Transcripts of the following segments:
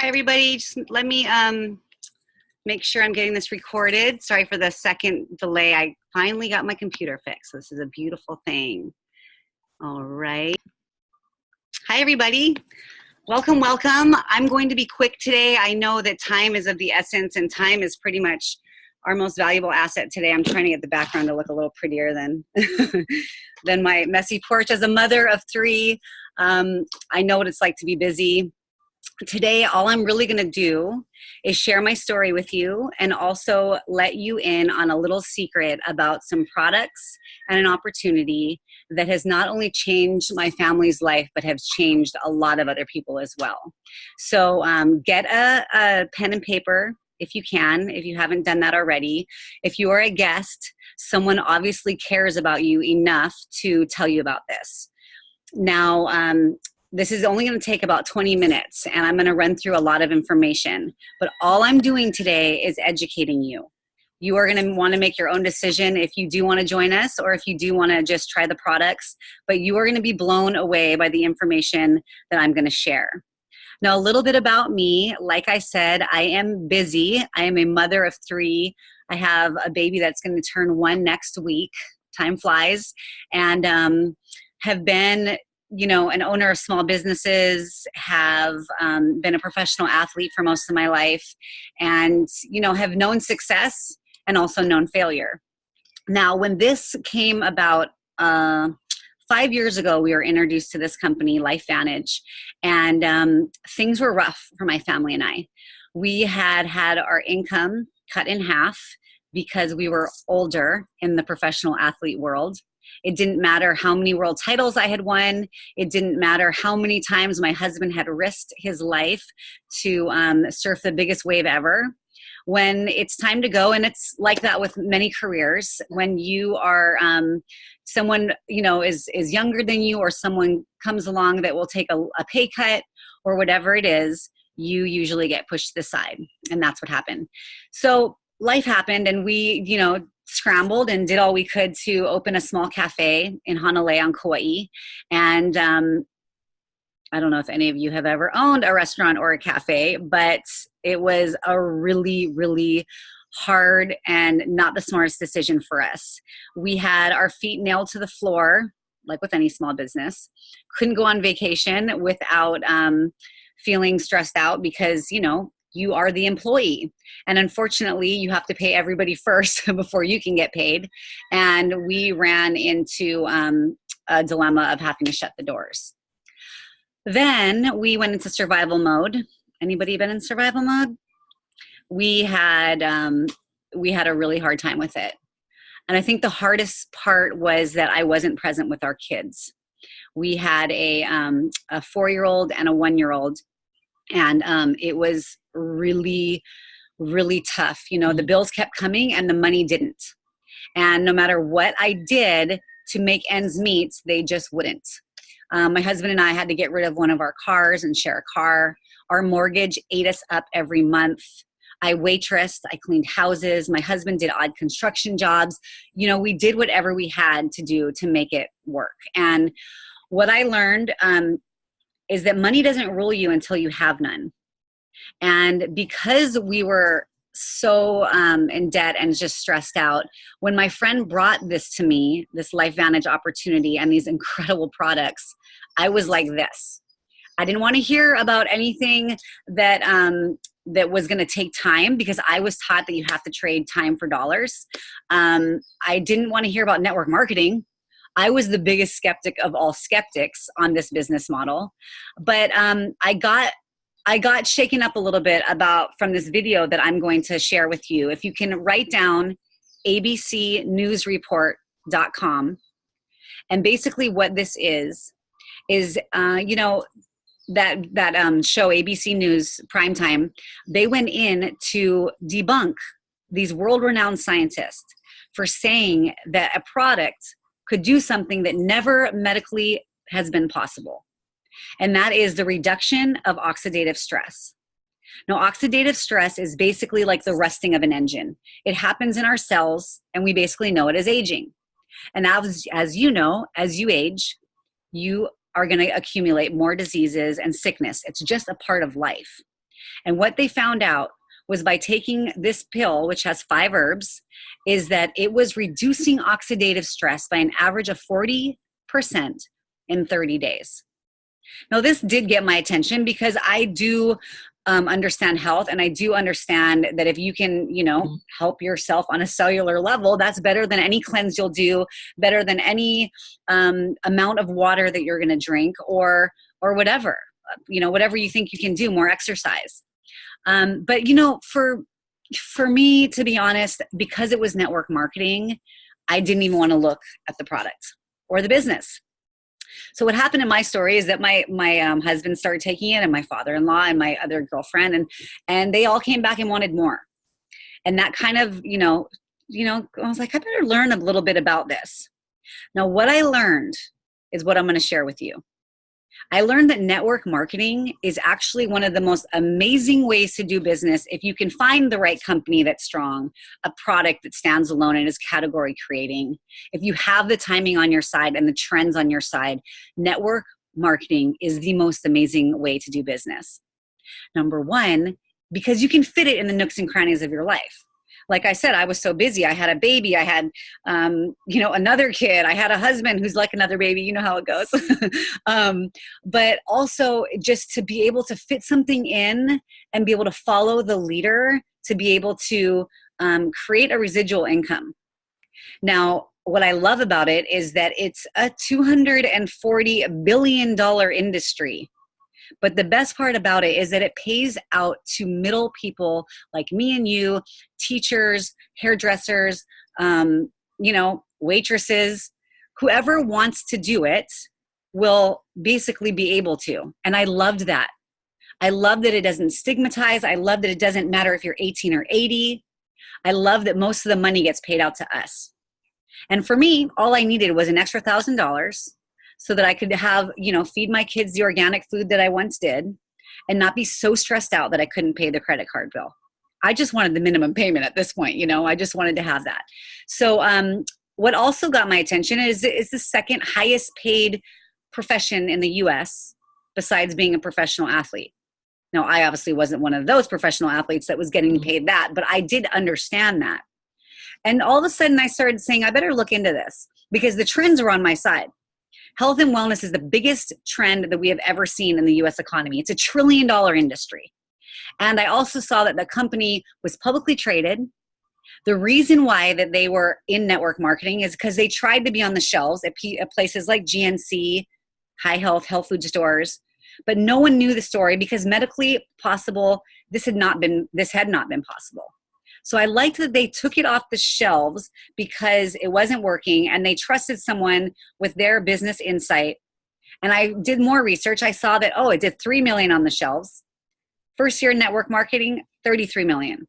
Hi, everybody. Just let me make sure I'm getting this recorded. Sorry for the second delay. I finally got my computer fixed. So this is a beautiful thing. All right. Hi, everybody. Welcome, welcome. I'm going to be quick today. I know that time is of the essence, and time is pretty much our most valuable asset today. I'm trying to get the background to look a little prettier than than my messy porch. As a mother of three, I know what it's like to be busy. Today, all I'm really going to do is share my story with you and also let you in on a little secret about some products and an opportunity that has not only changed my family's life, but has changed a lot of other people as well. So get a pen and paper if you can, if you haven't done that already. If you are a guest, someone obviously cares about you enough to tell you about this. Now, this is only going to take about 20 minutes, and I'm going to run through a lot of information. But all I'm doing today is educating you. You are going to want to make your own decision if you do want to join us or if you do want to just try the products. But you are going to be blown away by the information that I'm going to share. Now, a little bit about me. Like I said, I am busy. I am a mother of three. I have a baby that's going to turn 1 next week. Time flies. And have been an owner of small businesses, have been a professional athlete for most of my life, and, have known success and also known failure. Now, when this came about 5 years ago, we were introduced to this company, LifeVantage, and things were rough for my family and I. We had our income cut in half because we were older in the professional athlete world. It didn't matter how many world titles I had won. It didn't matter how many times my husband had risked his life to surf the biggest wave ever. When it's time to go, and it's like that with many careers, when you are someone is younger than you, or someone comes along that will take a pay cut or whatever it is, you usually get pushed to the side, and that's what happened. So life happened, and we scrambled and did all we could to open a small cafe in Hanalei on Kauai. And I don't know if any of you have ever owned a restaurant or a cafe, but it was a really, really hard and not the smartest decision for us. We had our feet nailed to the floor, like with any small business. Couldn't go on vacation without feeling stressed out because, you are the employee. And unfortunately, you have to pay everybody first before you can get paid. And we ran into a dilemma of having to shut the doors. Then we went into survival mode. Anybody been in survival mode? We had a really hard time with it. And I think the hardest part was that I wasn't present with our kids. We had a 4-year-old and a 1-year-old. And it was really, really tough. The bills kept coming and the money didn't. And no matter what I did to make ends meet, they just wouldn't. My husband and I had to get rid of one of our cars and share a car. Our mortgage ate us up every month. I waitressed, I cleaned houses. My husband did odd construction jobs. We did whatever we had to do to make it work. And what I learned is that money doesn't rule you until you have none. And because we were so in debt and just stressed out, when my friend brought this to me, this LifeVantage opportunity and these incredible products, I was like this. I didn't want to hear about anything that was going to take time, because I was taught that you have to trade time for dollars. I didn't want to hear about network marketing. I was the biggest skeptic of all skeptics on this business model. But I got shaken up a little bit from this video that I'm going to share with you. If you can write down abcnewsreport.com. And basically what this is that show, ABC News Primetime, they went in to debunk these world-renowned scientists for saying that a product could do something that never medically has been possible. And that is the reduction of oxidative stress. Now, oxidative stress is basically like the rusting of an engine. It happens in our cells, and we basically know it as aging. And as you know, as you age, you are going to accumulate more diseases and sickness. It's just a part of life. And what they found out was by taking this pill, which has 5 herbs, is that it was reducing oxidative stress by an average of 40% in 30 days. Now, this did get my attention because I do understand health, and I do understand that if you can, help yourself on a cellular level, that's better than any cleanse you'll do, better than any amount of water that you're going to drink, or whatever, whatever you think you can do, more exercise. But for me, to be honest, because it was network marketing, I didn't even want to look at the product or the business. So what happened in my story is that my husband started taking it, and my father-in-law and my other girlfriend, and they all came back and wanted more. And that kind of, I was like, I better learn a little bit about this. Now, what I learned is what I'm going to share with you. I learned that network marketing is actually one of the most amazing ways to do business if you can find the right company that's strong, a product that stands alone and is category creating. If you have the timing on your side and the trends on your side, network marketing is the most amazing way to do business. Number one, because you can fit it in the nooks and crannies of your life. Like I said, I was so busy. I had a baby. I had, another kid. I had a husband who's like another baby. You know how it goes. But also just to be able to fit something in and be able to follow the leader, to be able to create a residual income. Now, what I love about it is that it's a $240 billion industry. But the best part about it is that it pays out to middle people like me and you, teachers, hairdressers, waitresses, whoever wants to do it will basically be able to. And I loved that. I love that it doesn't stigmatize. I love that it doesn't matter if you're 18 or 80. I love that most of the money gets paid out to us. And for me, all I needed was an extra $1,000 so that I could have, feed my kids the organic food that I once did and not be so stressed out that I couldn't pay the credit card bill. I just wanted the minimum payment at this point, I just wanted to have that. So what also got my attention is the second highest paid profession in the US besides being a professional athlete. Now, I obviously wasn't one of those professional athletes that was getting paid that, but I did understand that. And all of a sudden I started saying, I better look into this because the trends are on my side. Health and wellness is the biggest trend that we have ever seen in the US economy. It's $1 trillion industry. And I also saw that the company was publicly traded. The reason why that they were in network marketing is because they tried to be on the shelves at places like GNC, High Health, health food stores, but no one knew the story because medically possible, this had not been possible. So I liked that they took it off the shelves because it wasn't working and they trusted someone with their business insight. And I did more research. I saw that, it did 3 million on the shelves. First year network marketing, 33 million.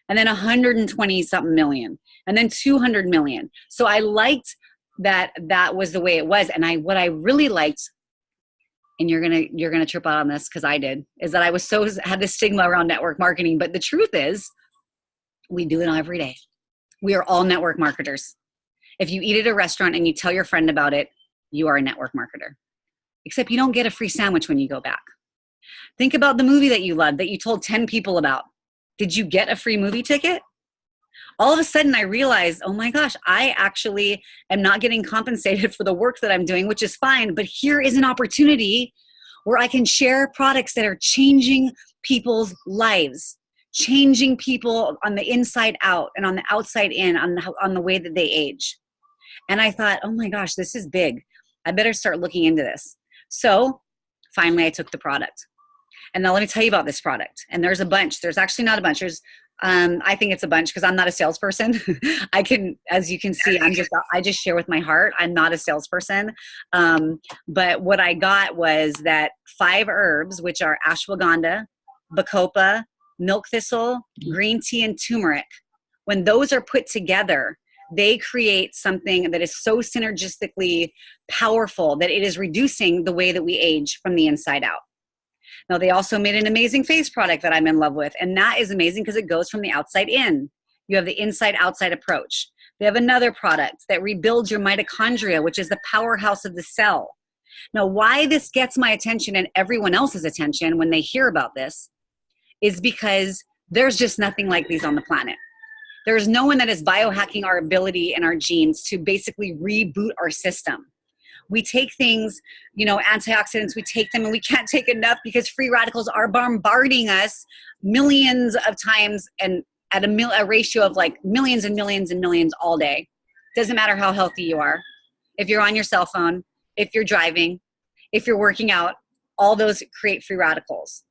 And then 120 something million. And then 200 million. So I liked that was the way it was. And what I really liked, and you're gonna trip out on this because I did, is that I had this stigma around network marketing. But the truth is, we do it every day. We are all network marketers. If you eat at a restaurant and you tell your friend about it, you are a network marketer. Except you don't get a free sandwich when you go back. Think about the movie that you loved, that you told 10 people about. Did you get a free movie ticket? All of a sudden I realized, oh my gosh, I actually am not getting compensated for the work that I'm doing, which is fine. But here is an opportunity where I can share products that are changing people's lives. Changing people on the inside out and on the outside in on the way that they age. And I thought, oh my gosh, this is big. I better start looking into this. So finally I took the product. And now let me tell you about this product. And there's a bunch. There's actually not a bunch. I think it's a bunch because I'm not a salesperson. As you can see, I just share with my heart. I'm not a salesperson. But what I got was that 5 herbs, which are ashwagandha, bacopa, milk thistle, green tea, and turmeric. When those are put together, they create something that is so synergistically powerful that it is reducing the way that we age from the inside out. Now, they also made an amazing face product that I'm in love with, and that is amazing because it goes from the outside in. You have the inside-outside approach. They have another product that rebuilds your mitochondria, which is the powerhouse of the cell. Now, why this gets my attention and everyone else's attention when they hear about this is because there's just nothing like these on the planet. There's no one that is biohacking our ability and our genes to basically reboot our system. We take things, antioxidants, we take them and we can't take enough because free radicals are bombarding us millions of times and at a ratio of like millions and millions and millions all day. Doesn't matter how healthy you are. If you're on your cell phone, if you're driving, if you're working out, all those create free radicals.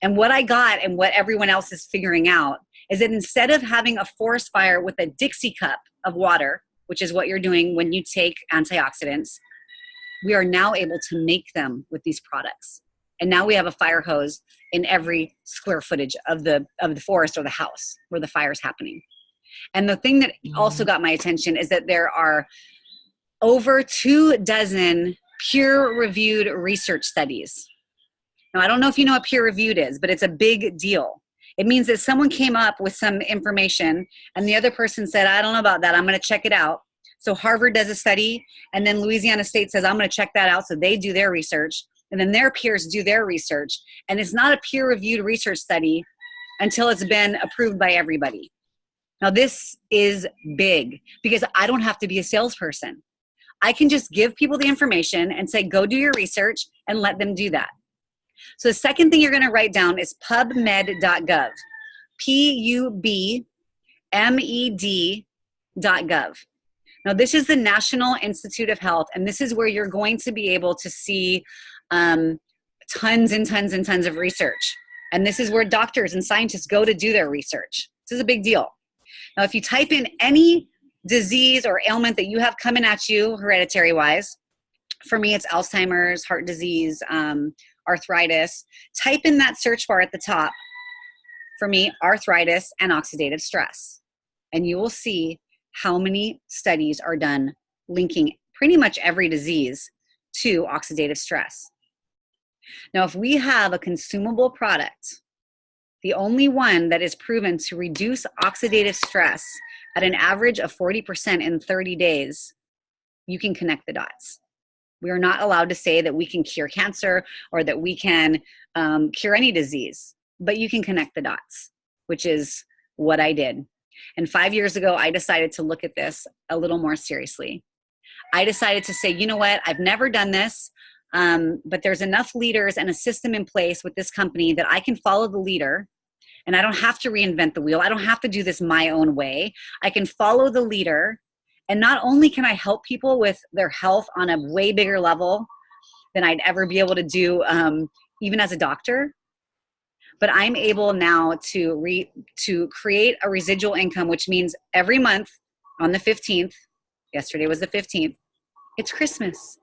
And what I got and what everyone else is figuring out is that instead of having a forest fire with a Dixie cup of water, which is what you're doing when you take antioxidants, we are now able to make them with these products. And now we have a fire hose in every square footage of the forest or the house where the fire is happening. And the thing that also got my attention is that there are over 24 peer-reviewed research studies. Now, I don't know if you know what peer-reviewed is, but it's a big deal. It means that someone came up with some information and the other person said, I don't know about that, I'm going to check it out. So Harvard does a study, and then Louisiana State says, I'm going to check that out. So they do their research, and then their peers do their research. And it's not a peer-reviewed research study until it's been approved by everybody. Now, this is big because I don't have to be a salesperson. I can just give people the information and say, go do your research and let them do that. So the second thing you're going to write down is pubmed.gov, PUBMED.gov. Now, this is the National Institute of Health, and this is where you're going to be able to see tons and tons and tons of research. And this is where doctors and scientists go to do their research. This is a big deal. Now, if you type in any disease or ailment that you have coming at you hereditary-wise, for me, it's Alzheimer's, heart disease, arthritis. Type in that search bar at the top, for me, arthritis and oxidative stress. And you will see how many studies are done linking pretty much every disease to oxidative stress. Now, if we have a consumable product, the only one that is proven to reduce oxidative stress at an average of 40% in 30 days, you can connect the dots. We are not allowed to say that we can cure cancer or that we can cure any disease, but you can connect the dots, which is what I did. And 5 years ago, I decided to look at this a little more seriously. I decided to say, you know what, I've never done this, but there's enough leaders and a system in place with this company that I can follow the leader and I don't have to reinvent the wheel. I don't have to do this my own way. I can follow the leader, and not only can I help people with their health on a way bigger level than I'd ever be able to do even as a doctor, but I'm able now to create a residual income, which means every month on the 15th, yesterday was the 15th, it's Christmas.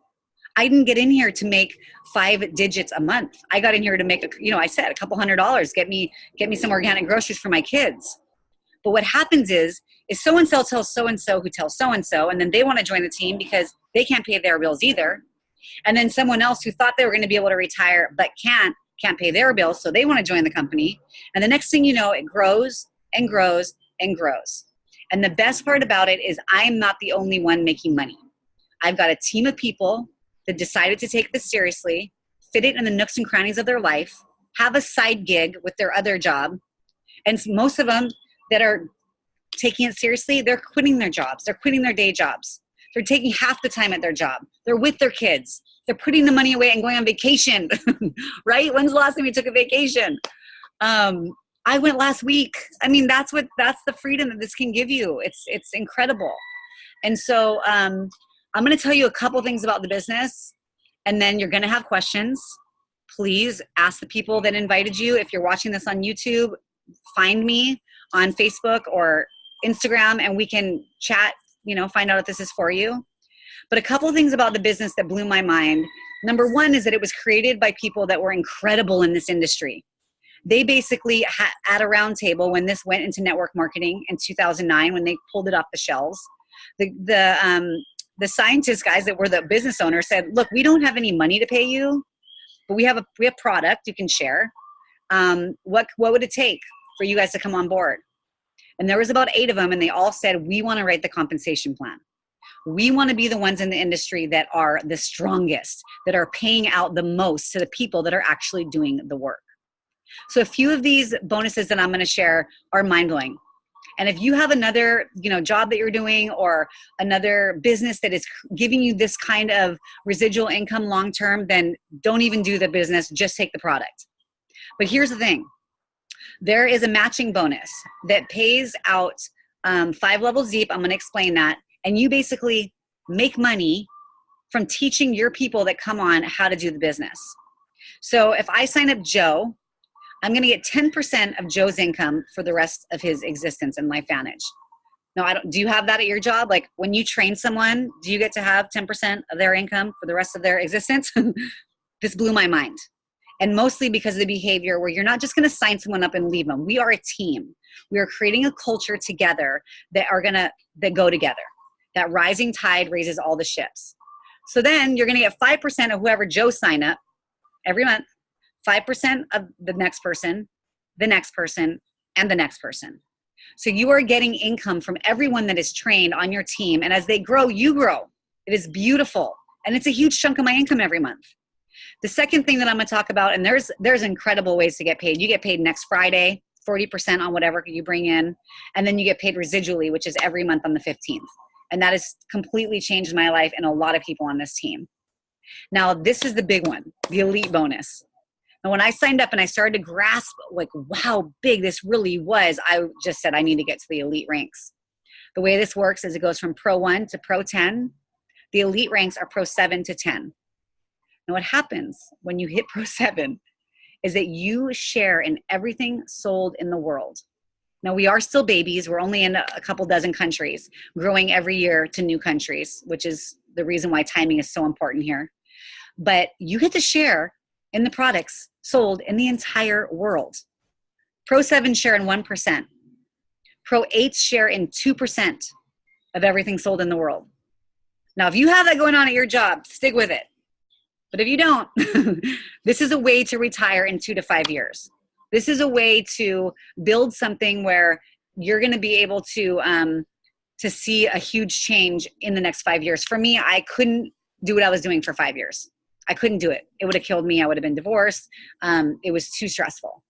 I didn't get in here to make 5 digits a month. I got in here to make, I said a couple $100, get me some organic groceries for my kids. But what happens is so-and-so tells so-and-so who tells so-and-so, and then they want to join the team because they can't pay their bills either. And then someone else who thought they were going to be able to retire but can't pay their bills, so they want to join the company. And the next thing you know, it grows and grows and grows. And the best part about it is I'm not the only one making money. I've got a team of people that decided to take this seriously, fit it in the nooks and crannies of their life, have a side gig with their other job. And most of them that are taking it seriously, they're quitting their jobs. They're quitting their day jobs. They're taking half the time at their job. They're with their kids. They're putting the money away and going on vacation, right? When's the last time you took a vacation? I went last week. I mean, that's the freedom that this can give you. It's incredible. And so I'm going to tell you a couple things about the business, and then you're going to have questions. Please ask the people that invited you. If you're watching this on YouTube, find me on Facebook or Instagram, and we can chat, find out if this is for you. But a couple of things about the business that blew my mind. Number one is that it was created by people that were incredible in this industry. They basically at a round table when this went into network marketing in 2009, when they pulled it off the shelves, the scientist guys that were the business owners said, look, we don't have any money to pay you, but we have product you can share. What would it take for you guys to come on board? And there was about 8 of them, and they all said, we want to write the compensation plan. We want to be the ones in the industry that are the strongest, that are paying out the most to the people that are actually doing the work. So a few of these bonuses that I'm going to share are mind-blowing. And if you have another, job that you're doing or another business that is giving you this kind of residual income long-term, then don't even do the business, just take the product. But here's the thing. There is a matching bonus that pays out 5 levels deep. I'm going to explain that. And you basically make money from teaching your people that come on how to do the business. So if I sign up Joe, I'm going to get 10% of Joe's income for the rest of his existence in LifeVantage. Now, do you have that at your job? Like when you train someone, do you get to have 10% of their income for the rest of their existence? This blew my mind. And mostly because of the behavior where you're not just going to sign someone up and leave them. We are a team. We are creating a culture together that go together. That rising tide raises all the ships. So then you're going to get 5% of whoever Joe sign up every month, 5% of the next person, the next person, and the next person. So you are getting income from everyone that is trained on your team. And as they grow, you grow. It is beautiful. And it's a huge chunk of my income every month. The second thing that I'm going to talk about, and there's incredible ways to get paid. You get paid next Friday, 40% on whatever you bring in. And then you get paid residually, which is every month on the 15th. And that has completely changed my life and a lot of people on this team. Now, this is the big one, the elite bonus. And when I signed up and I started to grasp like how big this really was, I just said I need to get to the elite ranks. The way this works is it goes from Pro 1 to Pro 10. The elite ranks are Pro 7 to 10. Now what happens when you hit Pro 7 is that you share in everything sold in the world. Now we are still babies. We're only in a couple dozen countries, growing every year to new countries, which is the reason why timing is so important here. But you get to share in the products sold in the entire world. Pro 7 share in 1%. Pro 8 share in 2% of everything sold in the world. Now, if you have that going on at your job, stick with it. But if you don't, this is a way to retire in 2 to 5 years. This is a way to build something where you're going to be able to see a huge change in the next 5 years. For me, I couldn't do what I was doing for 5 years. I couldn't do it. It would have killed me. I would have been divorced. It was too stressful.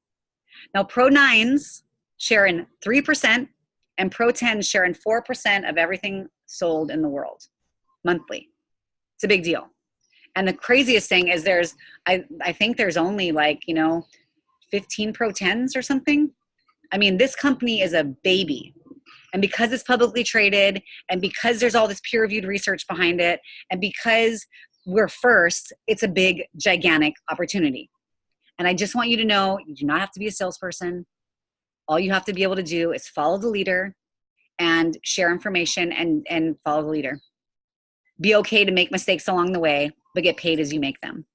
Now, Pro 9s share in 3% and Pro 10s share in 4% of everything sold in the world monthly. It's a big deal. And the craziest thing is I think there's only 15 Pro 10s or something. I mean, this company is a baby. And because it's publicly traded and because there's all this peer-reviewed research behind it and because we're first, it's a big, gigantic opportunity. And I just want you to know, you do not have to be a salesperson. All you have to be able to do is follow the leader and share information and follow the leader. Be okay to make mistakes along the way, but get paid as you make them.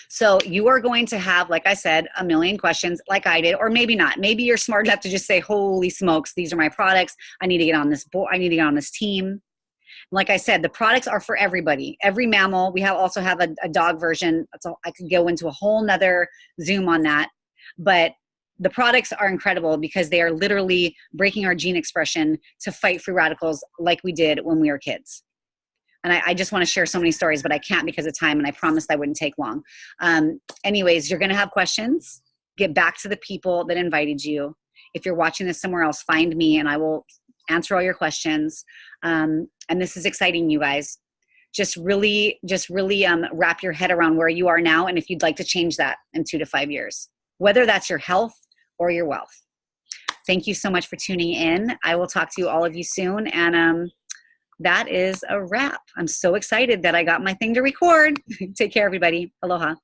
So you are going to have, like I said, a million questions like I did, or maybe not. Maybe you're smart enough to just say, holy smokes, these are my products. I need to get on this board. I need to get on this team. Like I said, the products are for everybody. Every mammal. We also have a dog version. So I could go into a whole nother Zoom on that. But the products are incredible because they are literally breaking our gene expression to fight free radicals like we did when we were kids. And I just want to share so many stories, but I can't because of time, and I promised I wouldn't take long. Anyways, you're going to have questions. Get back to the people that invited you. If you're watching this somewhere else, find me, and I will answer all your questions. And this is exciting, you guys. Just really wrap your head around where you are now, and if you'd like to change that in 2 to 5 years, whether that's your health or your wealth. Thank you so much for tuning in. I will talk to all of you soon, and that is a wrap. I'm so excited that I got my thing to record. Take care, everybody. Aloha.